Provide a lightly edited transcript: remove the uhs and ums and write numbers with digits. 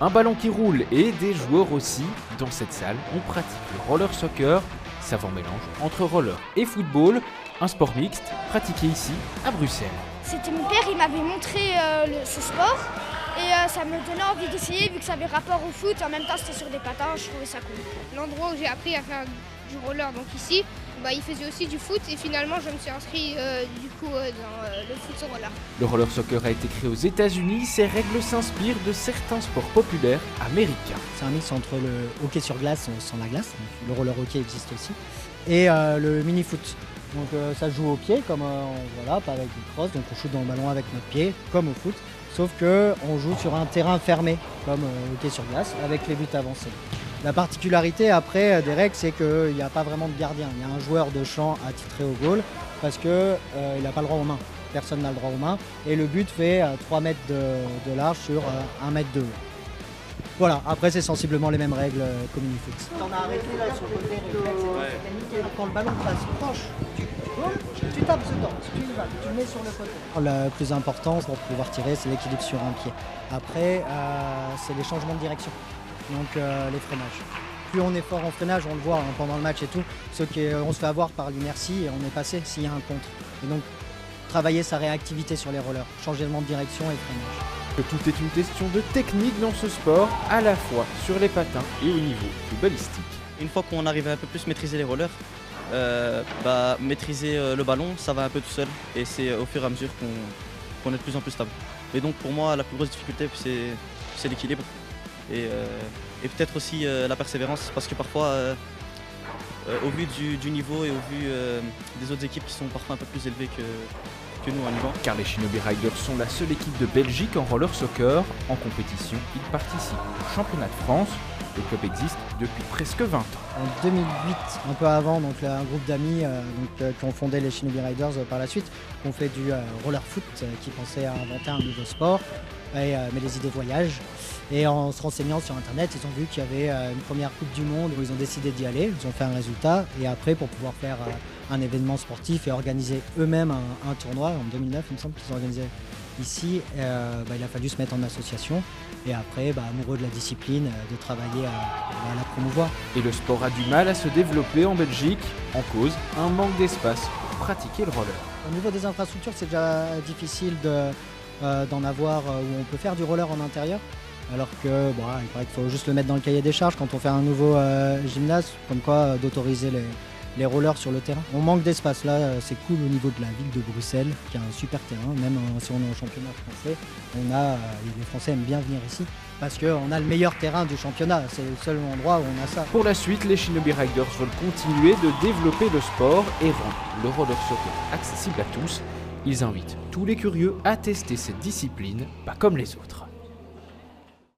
Un ballon qui roule et des joueurs aussi. Dans cette salle, on pratique le roller soccer, savant mélange entre roller et football, un sport mixte pratiqué ici à Bruxelles. C'était mon père, il m'avait montré ce sport et ça me donnait envie d'essayer vu que ça avait rapport au foot et en même temps c'était sur des patins, je trouvais ça cool. L'endroit où j'ai appris à faire du roller, donc ici, il faisait aussi du foot et finalement je me suis inscrit dans le foot sur roller. Le roller soccer a été créé aux États-Unis, ses règles s'inspirent de certains sports populaires américains. C'est un mix entre le hockey sur glace sans la glace, le roller hockey existe aussi, et le mini-foot. Donc ça se joue au pied, comme voilà, pas avec une crosse, donc on shoot dans le ballon avec notre pied, comme au foot, sauf qu'on joue sur un terrain fermé, comme hockey sur glace, avec les buts avancés. La particularité après des règles, c'est qu'il n'y a pas vraiment de gardien. Il y a un joueur de champ attitré au goal parce qu'il n'a pas le droit aux mains. Personne n'a le droit aux mains. Et le but fait 3 mètres de large sur 1 mètre de haut. Voilà, après c'est sensiblement les mêmes règles qu'au mini-foot. T'en as arrêté là sur le côté réflexe, quand le ballon passe proche du goal, tu tapes dedans, tu y vas, tu le mets sur le côté. Le plus important pour pouvoir tirer, c'est l'équilibre sur un pied. Après, c'est les changements de direction, donc les freinages. Plus on est fort en freinage, on le voit pendant le match et tout, on se fait avoir par l'inertie et on est passé s'il y a un contre. Et donc, travailler sa réactivité sur les rollers, changement de direction et freinage. Que tout est une question de technique dans ce sport, à la fois sur les patins et au niveau footballistique. Une fois qu'on arrive à un peu plus maîtriser les rollers, maîtriser le ballon, ça va un peu tout seul et c'est au fur et à mesure qu'on est de plus en plus stable. Et donc pour moi, la plus grosse difficulté, c'est l'équilibre et peut-être aussi la persévérance parce que parfois, au vu du niveau et au vu des autres équipes qui sont parfois un peu plus élevées que nous à Liban. Car les Shinobi Riders sont la seule équipe de Belgique en roller soccer. En compétition, ils participent au championnat de France. Le club existe depuis presque 20 ans. En 2008, un peu avant, donc un groupe d'amis qui ont fondé les Shinobi Riders par la suite, qui ont fait du roller foot, qui pensaient à inventer un nouveau sport, mais les idées voyagent. Et en se renseignant sur internet, ils ont vu qu'il y avait une première Coupe du Monde où ils ont décidé d'y aller, ils ont fait un résultat et après pour pouvoir faire un événement sportif et organiser eux-mêmes un tournoi, en 2009 il me semble qu'ils ont organisé ici, il a fallu se mettre en association et après amoureux de la discipline, de travailler à la promouvoir. Et le sport a du mal à se développer en Belgique, en cause un manque d'espace pour pratiquer le roller. Au niveau des infrastructures, c'est déjà difficile d'en avoir où on peut faire du roller en intérieur. Alors que il paraît qu'il faut juste le mettre dans le cahier des charges quand on fait un nouveau gymnase, comme quoi d'autoriser les rollers sur le terrain. On manque d'espace là, c'est cool au niveau de la ville de Bruxelles, qui a un super terrain, même si on est au championnat français, les Français aiment bien venir ici, parce qu'on a le meilleur terrain du championnat, c'est le seul endroit où on a ça. Pour la suite, les Shinobi Riders veulent continuer de développer le sport et rendre le roller soccer accessible à tous. Ils invitent tous les curieux à tester cette discipline, pas comme les autres.